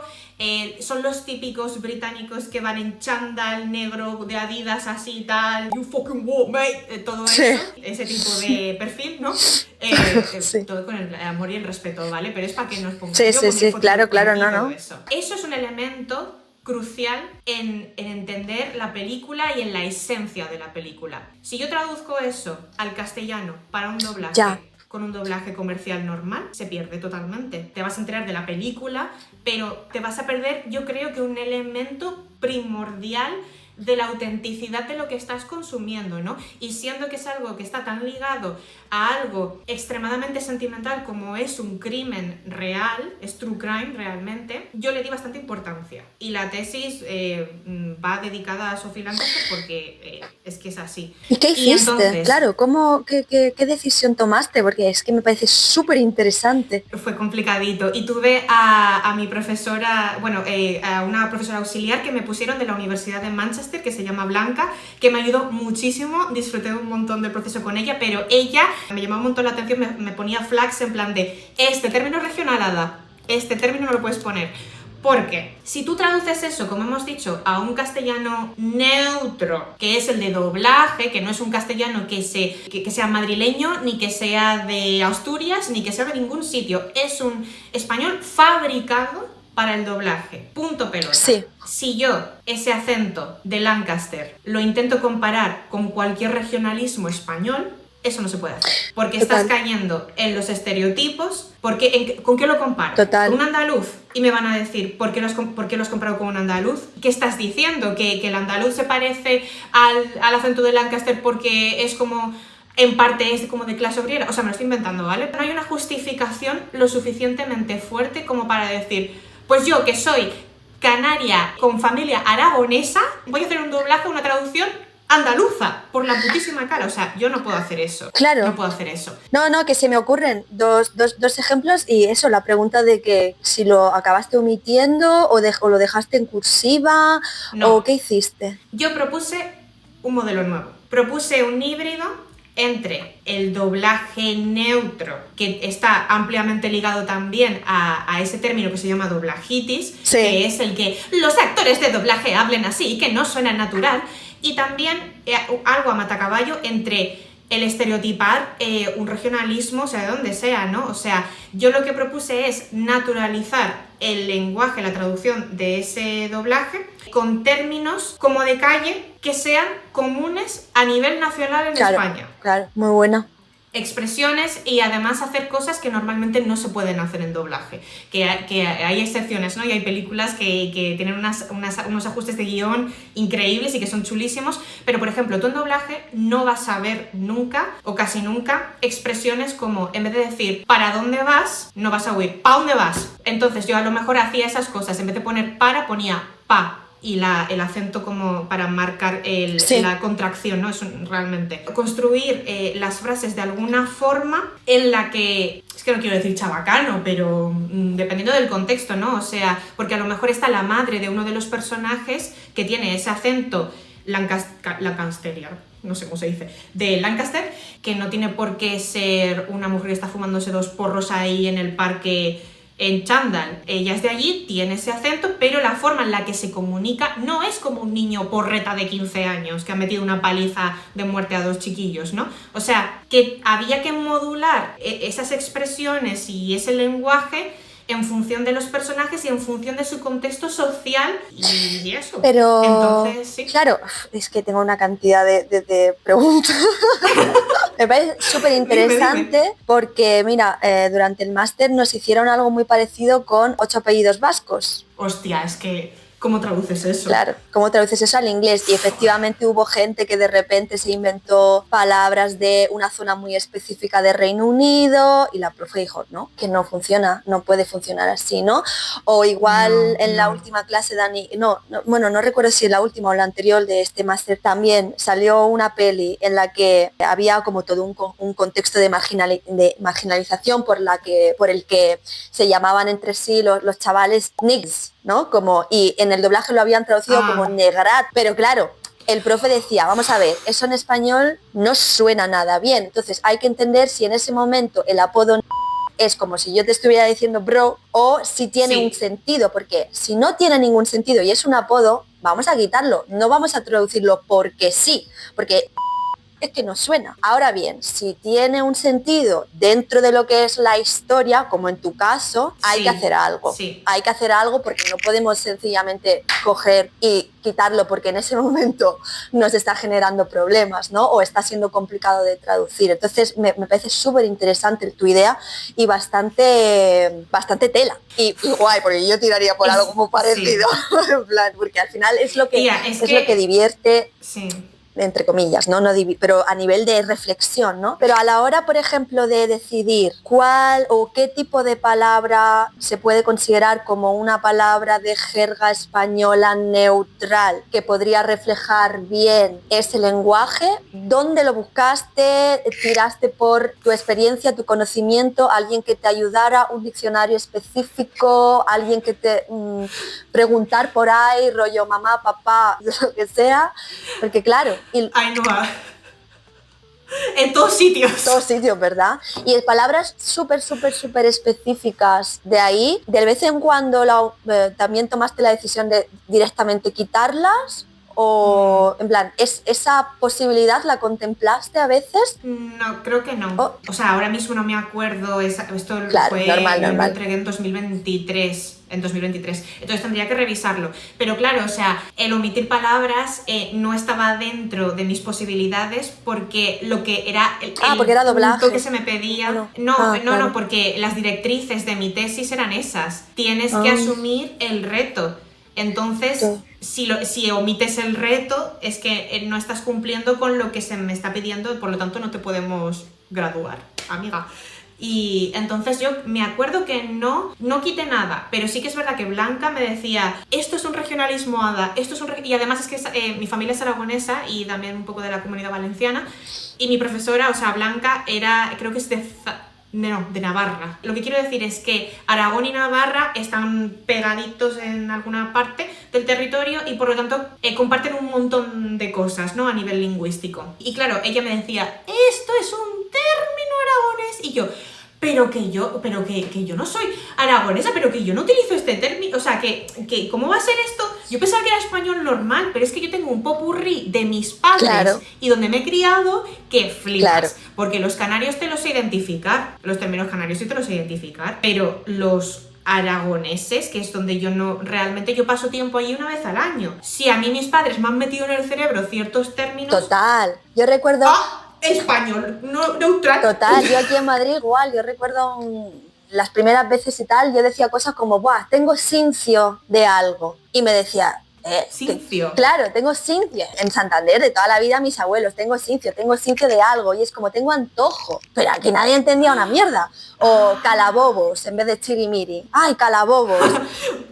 Son los típicos británicos que van en chándal negro de Adidas así tal, you fucking what, mate, todo eso, ese tipo de perfil, ¿no? Sí. Todo con el amor y el respeto, ¿vale? Pero es para que nos pongamos. Sí, claro, no. Eso es un elemento crucial en entender la película y en la esencia de la película. Si yo traduzco eso al castellano para un doblaje, con un doblaje comercial normal, se pierde totalmente. Te vas a enterar de la película, pero te vas a perder, yo creo que un elemento primordial de la autenticidad de lo que estás consumiendo, ¿no? Y siendo que es algo que está tan ligado a algo extremadamente sentimental como es un crimen real, es true crime realmente, yo le di bastante importancia. Y la tesis va dedicada a Sophie Lancaster porque es que es así. ¿Y qué hiciste? Y entonces, claro, qué decisión tomaste? Porque es que me parece súper interesante. Fue complicadito. Y tuve a mi profesora, a una profesora auxiliar que me pusieron de la Universidad de Manchester, que se llama Blanca, que me ayudó muchísimo, disfruté un montón del proceso con ella, pero ella me llamaba un montón la atención, me ponía flags en plan de este término regional, Ada, este término no lo puedes poner. Porque si tú traduces eso, como hemos dicho, a un castellano neutro, que es el de doblaje, que no es un castellano que sea madrileño, ni que sea de Asturias, ni que sea de ningún sitio, es un español fabricado para el doblaje. Punto pelota. Sí. Si yo ese acento de Lancaster lo intento comparar con cualquier regionalismo español, eso no se puede hacer. Porque estás cayendo en los estereotipos. ¿Con qué lo comparo? Total. ¿Con un andaluz? Y me van a decir, ¿por qué lo has comparado con un andaluz? ¿Qué estás diciendo? ¿Que el andaluz se parece al acento de Lancaster porque es como... en parte es como de clase obrera? O sea, me lo estoy inventando, ¿vale? No hay una justificación lo suficientemente fuerte como para decir, pues yo que soy canaria con familia aragonesa, voy a hacer un doblaje, una traducción andaluza, por la putísima cara. O sea, yo no puedo hacer eso. Claro. No puedo hacer eso. No, que se me ocurren dos ejemplos, y eso, la pregunta de que si lo acabaste omitiendo o lo dejaste en cursiva, o qué hiciste. Yo propuse un modelo nuevo. Propuse un híbrido entre el doblaje neutro, que está ampliamente ligado también a ese término que se llama doblajitis, que es el que los actores de doblaje hablen así y que no suena natural, y también algo a matacaballo entre el estereotipar un regionalismo, o sea, de donde sea, ¿no? O sea, yo lo que propuse es naturalizar el lenguaje, la traducción de ese doblaje con términos como de calle que sean comunes a nivel nacional en España. Claro, muy buena. Expresiones, y además hacer cosas que normalmente no se pueden hacer en doblaje, que hay excepciones, ¿no? Y hay películas que tienen unos ajustes de guión increíbles y que son chulísimos, pero por ejemplo tú en doblaje no vas a ver nunca o casi nunca expresiones como, en vez de decir ¿para dónde vas?, no vas a oír ¿pa dónde vas? Entonces yo a lo mejor hacía esas cosas, en vez de poner para, ponía pa. y el acento como para marcar Sí. la contracción, ¿no? Es realmente construir las frases de alguna forma en la que, es que no quiero decir chabacano, pero dependiendo del contexto, ¿no? O sea, porque a lo mejor está la madre de uno de los personajes que tiene ese acento Lancasterian, no sé cómo se dice, de Lancaster, que no tiene por qué ser una mujer que está fumándose 2 porros ahí en el parque en chándal. Ella es de allí, tiene ese acento, pero la forma en la que se comunica no es como un niño porreta de 15 años que ha metido una paliza de muerte a 2 chiquillos, ¿no? O sea, que había que modular esas expresiones y ese lenguaje en función de los personajes y en función de su contexto social y eso. Pero, entonces, sí. Claro, es que tengo una cantidad de preguntas. Me parece súper interesante porque, mira, durante el máster nos hicieron algo muy parecido con 8 apellidos vascos. Hostia, es que... ¿Cómo traduces eso? Claro, ¿cómo traduces eso al inglés? Y efectivamente hubo gente que de repente se inventó palabras de una zona muy específica de Reino Unido y la profe dijo, no, que no funciona, no puede funcionar así, ¿no? O igual en la última clase, Dani, no recuerdo si en la última o la anterior de este máster también salió una peli en la que había como todo un contexto de marginalización por el que se llamaban entre sí los chavales niggs, ¿no? Y en el doblaje lo habían traducido como negrat, pero claro, el profe decía, vamos a ver, eso en español no suena nada bien, entonces hay que entender si en ese momento el apodo es como si yo te estuviera diciendo bro o si tiene un sentido, porque si no tiene ningún sentido y es un apodo, vamos a quitarlo, no vamos a traducirlo porque sí, porque es que no suena. Ahora bien, si tiene un sentido dentro de lo que es la historia, como en tu caso, hay que hacer algo. Sí. Hay que hacer algo porque no podemos sencillamente coger y quitarlo porque en ese momento nos está generando problemas, ¿no? O está siendo complicado de traducir. Entonces me parece súper interesante tu idea y bastante tela. Y guay, porque yo tiraría por algo como parecido. Sí. En plan, porque al final es lo que, lo que divierte. Sí. Entre comillas, ¿no? Pero a nivel de reflexión, ¿no? Pero a la hora, por ejemplo, de decidir cuál o qué tipo de palabra se puede considerar como una palabra de jerga española neutral que podría reflejar bien ese lenguaje, ¿dónde lo buscaste? ¿Tiraste por tu experiencia, tu conocimiento, alguien que te ayudara, un diccionario específico, alguien que te preguntar por ahí, rollo mamá, papá, lo que sea? Porque claro, Ainhoa. En todos sitios. Todos sitios, ¿verdad? Y palabras súper específicas de ahí. De vez en cuando también tomaste la decisión de directamente quitarlas. O, en plan, ¿esa posibilidad la contemplaste a veces? No, creo que no. O sea, ahora mismo no me acuerdo. Esto claro, fue... normal. Yo lo entregué en 2023. Entonces tendría que revisarlo. Pero claro, o sea, el omitir palabras no estaba dentro de mis posibilidades porque lo que era porque era doblaje. Punto que se me pedía... No, porque las directrices de mi tesis eran esas. Tienes que asumir el reto. Entonces, si omites el reto, es que no estás cumpliendo con lo que se me está pidiendo, por lo tanto no te podemos graduar, amiga. Y entonces yo me acuerdo que no quité nada, pero sí que es verdad que Blanca me decía, esto es un regionalismo ADA, y además es que mi familia es aragonesa y también un poco de la Comunidad Valenciana, y mi profesora, o sea, Blanca creo que es de Navarra. Lo que quiero decir es que Aragón y Navarra están pegaditos en alguna parte del territorio y por lo tanto comparten un montón de cosas, ¿no? A nivel lingüístico. Y claro, ella me decía, esto es un término aragonés. Y yo, pero que yo no soy aragonesa, pero que yo no utilizo este término. O sea, que ¿cómo va a ser esto? Yo pensaba que era español normal, pero es que yo tengo un popurrí de mis padres y donde me he criado que flipas. Porque los canarios te los sé identificar, los términos canarios sí te los sé identificar, pero los aragoneses, que es donde realmente yo paso tiempo allí una vez al año. Si a mí mis padres me han metido en el cerebro ciertos términos... Total, yo recuerdo... español, neutral. Total, yo aquí en Madrid igual, yo recuerdo las primeras veces y tal, yo decía cosas como, ¡buah, tengo cincio de algo! Y me decía, ¿cincio? Claro, tengo cincio. En Santander, de toda la vida, mis abuelos, tengo cincio de algo. Y es como, tengo antojo. Pero aquí nadie entendía una mierda. O calabobos, en vez de chirimiri. ¡Ay, calabobos!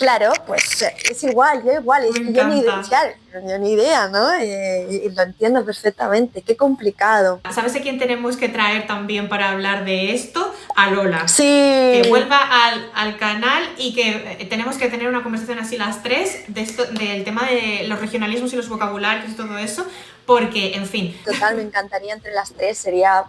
Claro, pues es igual, yo igual, es que yo ni idea, ¿no? Y lo entiendo perfectamente, qué complicado. ¿Sabes a quién tenemos que traer también para hablar de esto? A Lola. Sí. Que vuelva al canal y que tenemos que tener una conversación así las tres de esto, del tema de los regionalismos y los vocabularios y todo eso, porque, en fin. Total, me encantaría entre las tres, sería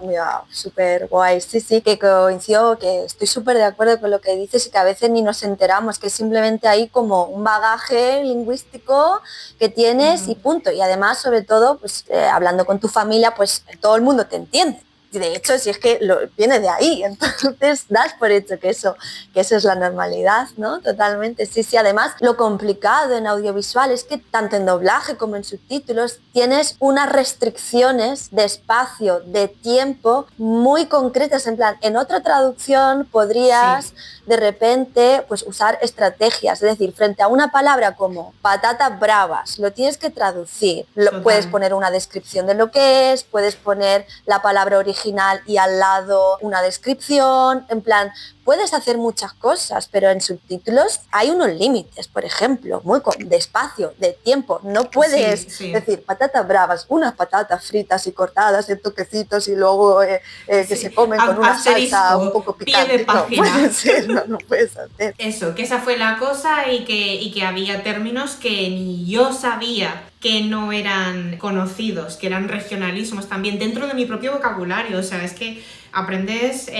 súper guay. Sí, que coincido, que estoy súper de acuerdo con lo que dices y que a veces ni nos enteramos, que es simplemente ahí como un bagaje lingüístico que tienes y punto. Y además, sobre todo, pues hablando con tu familia, pues todo el mundo te entiende. De hecho, si es que viene de ahí, entonces das por hecho que eso es la normalidad, ¿no? Totalmente, sí. Además, lo complicado en audiovisual es que tanto en doblaje como en subtítulos tienes unas restricciones de espacio, de tiempo muy concretas. En plan, en otra traducción podrías de repente pues usar estrategias, es decir, frente a una palabra como patatas bravas, lo tienes que traducir, puedes poner una descripción de lo que es, puedes poner la palabra original y al lado una descripción, en plan, puedes hacer muchas cosas, pero en subtítulos hay unos límites, por ejemplo, muy de espacio, de tiempo, no puedes decir patatas bravas, unas patatas fritas y cortadas en toquecitos y luego que se comen con una salsa un poco picante. Pie de página. No puede ser, no puedes hacer. Eso, que esa fue la cosa y que había términos que ni yo sabía que no eran conocidos, que eran regionalismos también dentro de mi propio vocabulario. O sea, es que aprendes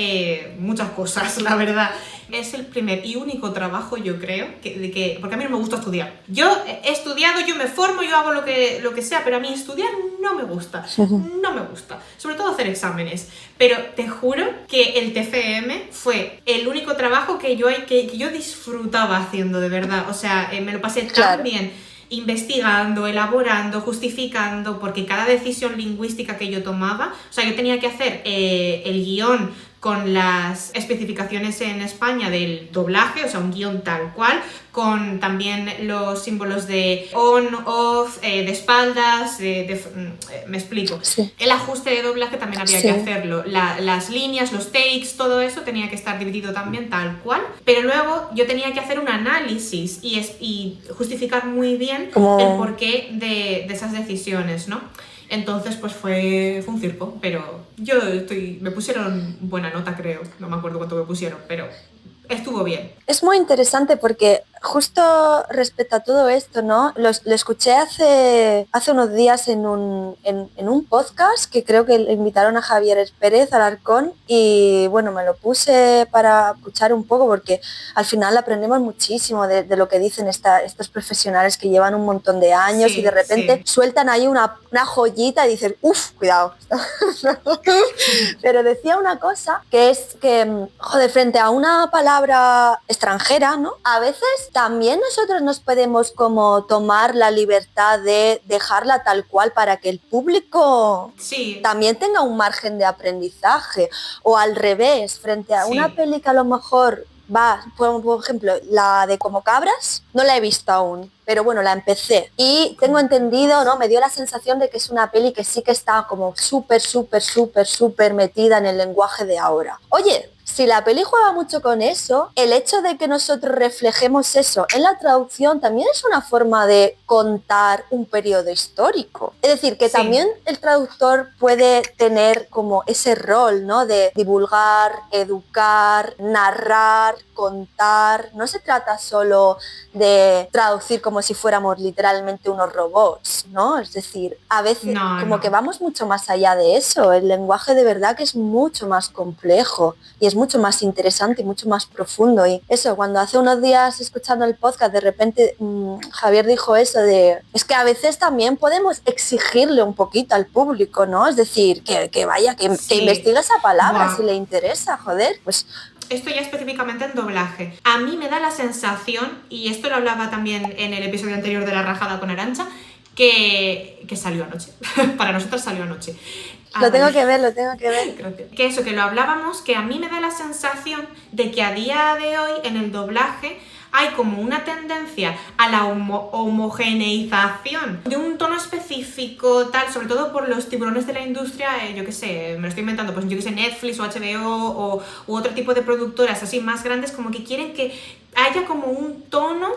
muchas cosas, la verdad. Es el primer y único trabajo, yo creo, porque a mí no me gusta estudiar. Yo he estudiado, yo me formo, yo hago lo que sea, pero a mí estudiar no me gusta. No me gusta. Sobre todo hacer exámenes. Pero te juro que el TFM fue el único trabajo que yo disfrutaba haciendo, de verdad. O sea, me lo pasé tan bien investigando, elaborando, justificando, porque cada decisión lingüística que yo tomaba, o sea, yo tenía que hacer el guión con las especificaciones en España del doblaje, o sea, un guión tal cual, con también los símbolos de on, off, de espaldas, me explico. El ajuste de doblaje también había que hacerlo, las líneas, los takes, todo eso tenía que estar dividido también tal cual, pero luego yo tenía que hacer un análisis y justificar muy bien el porqué de esas decisiones, ¿no? Entonces, pues fue un circo, pero me pusieron buena nota, creo, no me acuerdo cuánto me pusieron, pero estuvo bien. Es muy interesante porque justo respecto a todo esto, ¿no? Lo escuché hace unos días en un podcast que creo que le invitaron a Javier Pérez Alarcón y bueno, me lo puse para escuchar un poco porque al final aprendemos muchísimo de lo que dicen estos profesionales que llevan un montón de años y de repente sueltan ahí una joyita y dicen, uff, cuidado. Pero decía una cosa que es que, joder, frente a una palabra extranjera, ¿no? A veces también nosotros nos podemos como tomar la libertad de dejarla tal cual para que el público también tenga un margen de aprendizaje, o al revés, frente a una peli que a lo mejor va, por ejemplo, la de Como Cabras, no la he visto aún, pero bueno, la empecé y tengo entendido, ¿no? Me dio la sensación de que es una peli que sí que está como súper metida en el lenguaje de ahora. Oye, si la peli juega mucho con eso, el hecho de que nosotros reflejemos eso en la traducción también es una forma de contar un periodo histórico. Es decir, que también el traductor puede tener como ese rol, ¿no? De divulgar, educar, narrar, contar. No se trata solo de traducir como si fuéramos literalmente unos robots, ¿no? Es decir, a veces que vamos mucho más allá de eso. El lenguaje de verdad que es mucho más complejo y es mucho más interesante y mucho más profundo. Y eso, cuando hace unos días escuchando el podcast, de repente Javier dijo eso de, es que a veces también podemos exigirle un poquito al público, ¿no? Es decir, que vaya, que investigue esa palabra si le interesa, joder, pues... Esto ya específicamente en doblaje. A mí me da la sensación, y esto lo hablaba también en el episodio anterior de La Rajada con Arantxa, que salió anoche. Para nosotros salió anoche. Lo tengo que ver. Que eso, que lo hablábamos, que a mí me da la sensación de que a día de hoy en el doblaje hay como una tendencia a la homogeneización de un tono específico, tal, sobre todo por los tiburones de la industria, yo qué sé, me lo estoy inventando, pues yo qué sé, Netflix o HBO u otro tipo de productoras así más grandes, como que quieren que haya como un tono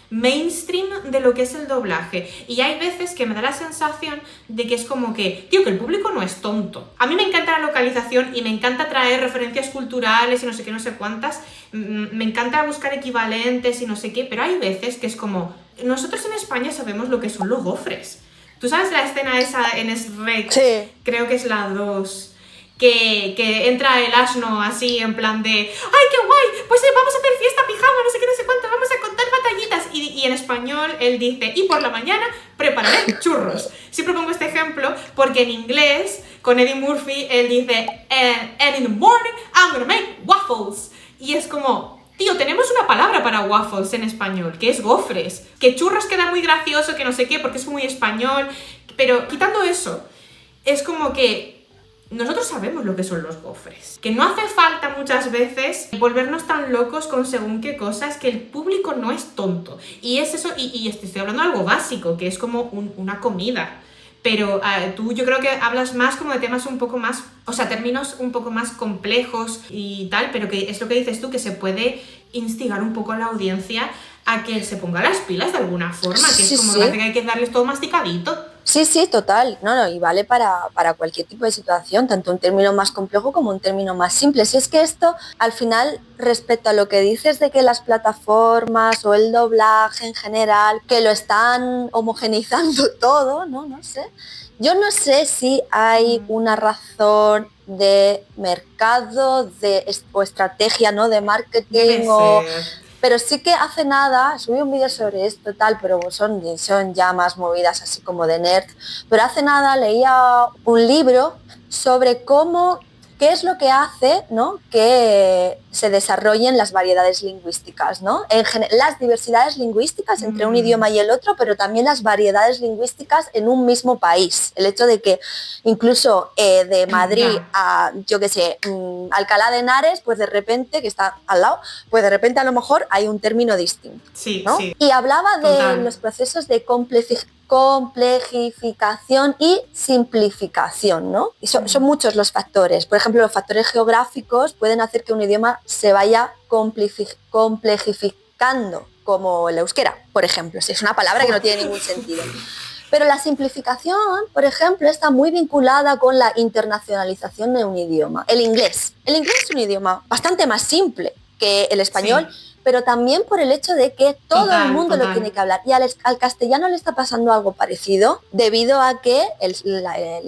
mainstream de lo que es el doblaje. Y hay veces que me da la sensación de que es como que, tío, que el público no es tonto. A mí me encanta la localización y me encanta traer referencias culturales y no sé qué, no sé cuántas. Me encanta buscar equivalentes y no sé qué, pero hay veces que es como, nosotros en España sabemos lo que son los gofres. ¿Tú sabes la escena esa en Shrek? Sí. Creo que es la 2. Que entra el asno así en plan de ¡ay, qué guay! Pues vamos a hacer fiesta pijama, no sé qué, no sé cuánto, vamos a contar batallitas. Y en español él dice, y por la mañana prepararé churros. Siempre pongo este ejemplo porque en inglés, con Eddie Murphy, él dice and in the morning I'm gonna make waffles. Y es como, tío, tenemos una palabra para waffles en español, que es gofres. Que churros queda muy gracioso, que no sé qué, porque es muy español. Pero quitando eso, es como que nosotros sabemos lo que son los gofres. Que no hace falta muchas veces volvernos tan locos con según qué cosas, que el público no es tonto. Y es eso, y estoy hablando de algo básico, que es como una comida. Pero tú yo creo que hablas más como de temas un poco más, o sea, términos un poco más complejos y tal, pero que es lo que dices tú, que se puede instigar un poco a la audiencia a que se ponga las pilas de alguna forma, que Sí, es como sí. que hay que darles todo masticadito. Sí, sí, total. No, y vale para cualquier tipo de situación, tanto un término más complejo como un término más simple. Si es que esto, al final, respecto a lo que dices de que las plataformas o el doblaje en general, que lo están homogeneizando todo, no sé. Yo no sé si hay una razón de mercado o estrategia, ¿no? De marketing pero sí que hace nada, subí un vídeo sobre esto tal, pero son ya más movidas así como de nerd, pero hace nada leía un libro sobre qué es lo que hace, ¿no?, que se desarrollen las variedades lingüísticas, ¿no? Las diversidades lingüísticas entre un idioma y el otro, pero también las variedades lingüísticas en un mismo país. El hecho de que incluso de Madrid a, yo qué sé, Alcalá de Henares, pues de repente, que está al lado, pues de repente a lo mejor hay un término distinto, sí, ¿no? Sí. Y hablaba de Total. los procesos de complejificación y simplificación, ¿no? Y son muchos los factores. Por ejemplo, los factores geográficos pueden hacer que un idioma se vaya complejificando, como el euskera, por ejemplo. Si es una palabra que no tiene ningún sentido. Pero la simplificación, por ejemplo, está muy vinculada con la internacionalización de un idioma. El inglés es un idioma bastante más simple que el español, pero también por el hecho de que todo el mundo lo tiene que hablar. Y al castellano le está pasando algo parecido, debido a que el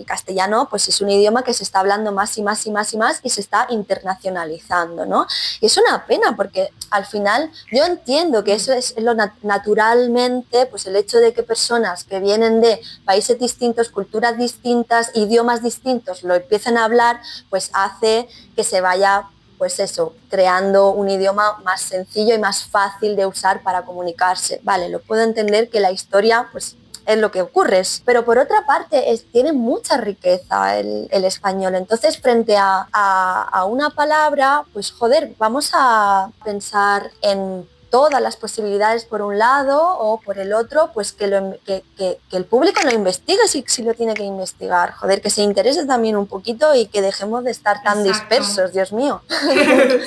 castellano pues es un idioma que se está hablando más y más y más y más y se está internacionalizando, ¿no? Y es una pena porque al final yo entiendo que eso es lo naturalmente, pues el hecho de que personas que vienen de países distintos, culturas distintas, idiomas distintos, lo empiecen a hablar, pues hace que se vaya, pues eso, creando un idioma más sencillo y más fácil de usar para comunicarse. Vale, lo puedo entender que la historia, pues es lo que ocurre, pero por otra parte tiene mucha riqueza el español. Entonces, frente a una palabra, pues joder, vamos a pensar en todas las posibilidades por un lado o por el otro, pues que el público lo investigue si lo tiene que investigar, joder, que se interese también un poquito y que dejemos de estar tan dispersos, Dios mío.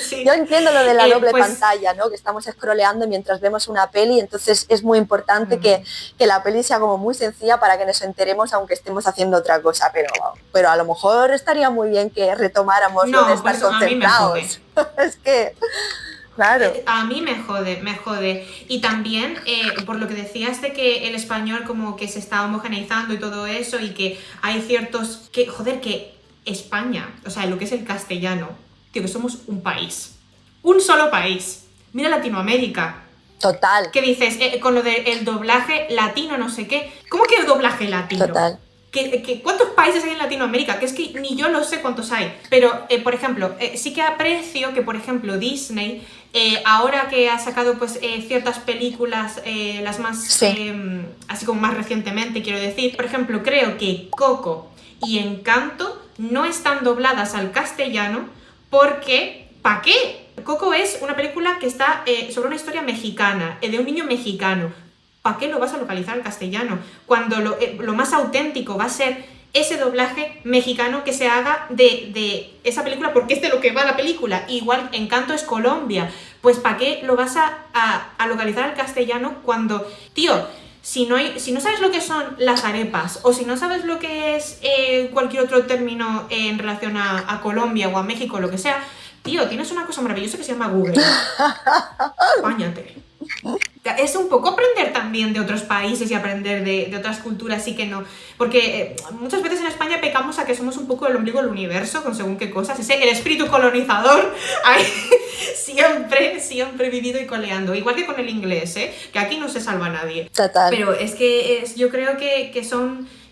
Sí. Yo entiendo lo de la doble pantalla, ¿no? Que estamos scrolleando mientras vemos una peli, entonces es muy importante que la peli sea como muy sencilla para que nos enteremos aunque estemos haciendo otra cosa, pero a lo mejor estaría muy bien que retomáramos lo de estar concentrados. Es que... Claro. A mí me jode. Y también, por lo que decías de que el español como que se está homogeneizando y todo eso, y que hay ciertos... que España, o sea, lo que es el castellano, tío, que somos un país. Un solo país. Mira Latinoamérica. Total. ¿Qué dices? Con lo del doblaje latino, no sé qué. ¿Cómo que el doblaje latino? Total. ¿Cuántos países hay en Latinoamérica? Que es que ni yo lo sé cuántos hay. Pero, por ejemplo, sí que aprecio que, por ejemplo, Disney, ahora que ha sacado pues ciertas películas, las más, así como más recientemente, quiero decir, por ejemplo, creo que Coco y Encanto no están dobladas al castellano porque, ¿para qué? Coco es una película que está sobre una historia mexicana, de un niño mexicano. ¿Para qué lo vas a localizar al castellano? Cuando lo más auténtico va a ser ese doblaje mexicano que se haga de esa película, porque es de lo que va la película. Igual Encanto es Colombia. pues ¿para qué lo vas a localizar al castellano cuando, tío, si no sabes lo que son las arepas o si no sabes lo que es cualquier otro término en relación a Colombia o a México o lo que sea, tío, tienes una cosa maravillosa que se llama Google. Apáñate. Es un poco aprender también de otros países y aprender de otras culturas y que no. Porque muchas veces en España pecamos a que somos un poco el ombligo del universo con según qué cosas. El espíritu colonizador ahí, siempre vivido y coleando. Igual que con el inglés, que aquí no se salva nadie. Total. Pero es que yo creo que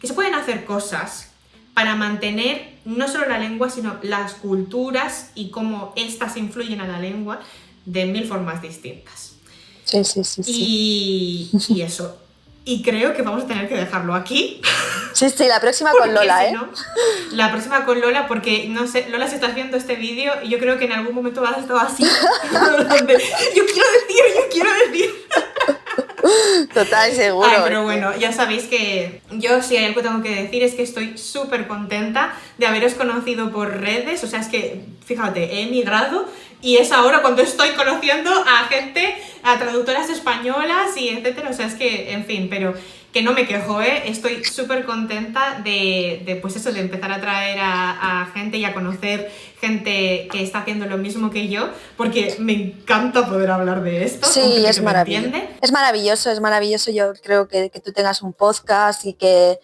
se pueden hacer cosas para mantener no solo la lengua, sino las culturas y cómo éstas influyen a la lengua de 1000 formas distintas. Sí. Y eso. Y creo que vamos a tener que dejarlo aquí. Sí, la próxima con Lola, ¿no? La próxima con Lola, porque no sé, Lola, si estás viendo este vídeo, yo creo que en algún momento vas a estar así. Yo quiero decir. Total, seguro. Ay, pero bueno, ya sabéis que yo, si hay algo que tengo que decir, es que estoy súper contenta de haberos conocido por redes. O sea, es que, fíjate, he emigrado y es ahora cuando estoy conociendo a gente, a traductoras españolas y etcétera. O sea, es que, en fin, pero que no me quejo, estoy súper contenta de, pues eso, de empezar a traer a gente y a conocer gente que está haciendo lo mismo que yo, porque me encanta poder hablar de esto. Sí, es maravilloso. Es maravilloso. Yo creo que tú tengas un podcast y que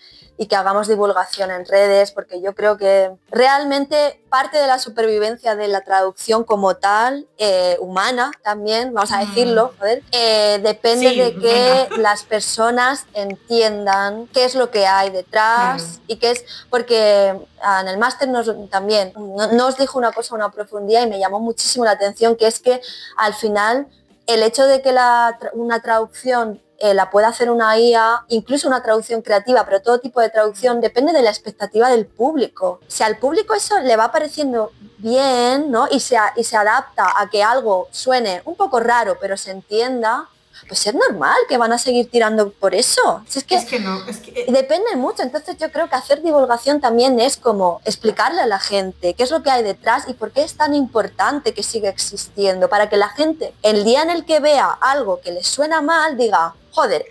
hagamos divulgación en redes, porque yo creo que realmente parte de la supervivencia de la traducción como tal, humana también, vamos a decirlo, depende de que las personas entiendan qué es lo que hay detrás y qué es, porque en el máster también nos dijo una cosa, una profundidad, y me llamó muchísimo la atención, que es que al final el hecho de que una traducción la puede hacer una IA, incluso una traducción creativa, pero todo tipo de traducción depende de la expectativa del público. Si al público eso le va pareciendo bien, ¿no? y se adapta a que algo suene un poco raro, pero se entienda, pues es normal que van a seguir tirando por eso. Si es que no, depende mucho. Entonces yo creo que hacer divulgación también es como explicarle a la gente qué es lo que hay detrás y por qué es tan importante que siga existiendo, para que la gente, el día en el que vea algo que les suena mal, diga: joder,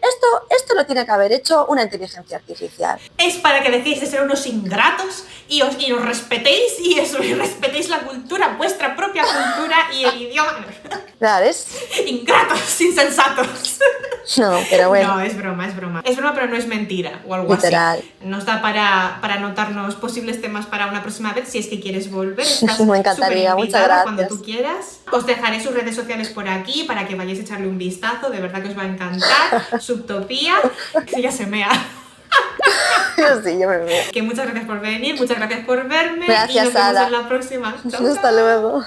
esto lo tiene que haber hecho una inteligencia artificial. Es para que dejéis de ser unos ingratos y os respetéis y respetéis la cultura, vuestra propia cultura y el idioma. Claro, es... Ingratos, insensatos. No, pero bueno. No, es broma. Es broma, pero no es mentira o algo literal. Así. Nos da para anotarnos posibles temas para una próxima vez, si es que quieres volver. Me encantaría, muchas gracias. Cuando tú quieras. Os dejaré sus redes sociales por aquí para que vayáis a echarle un vistazo, de verdad que os va a encantar. Subtopía, que ya se mea. Sí, yo me meo. Que muchas gracias por venir, muchas gracias por verme. Gracias, y nos vemos Sara. en la próxima. Chao, Hasta luego.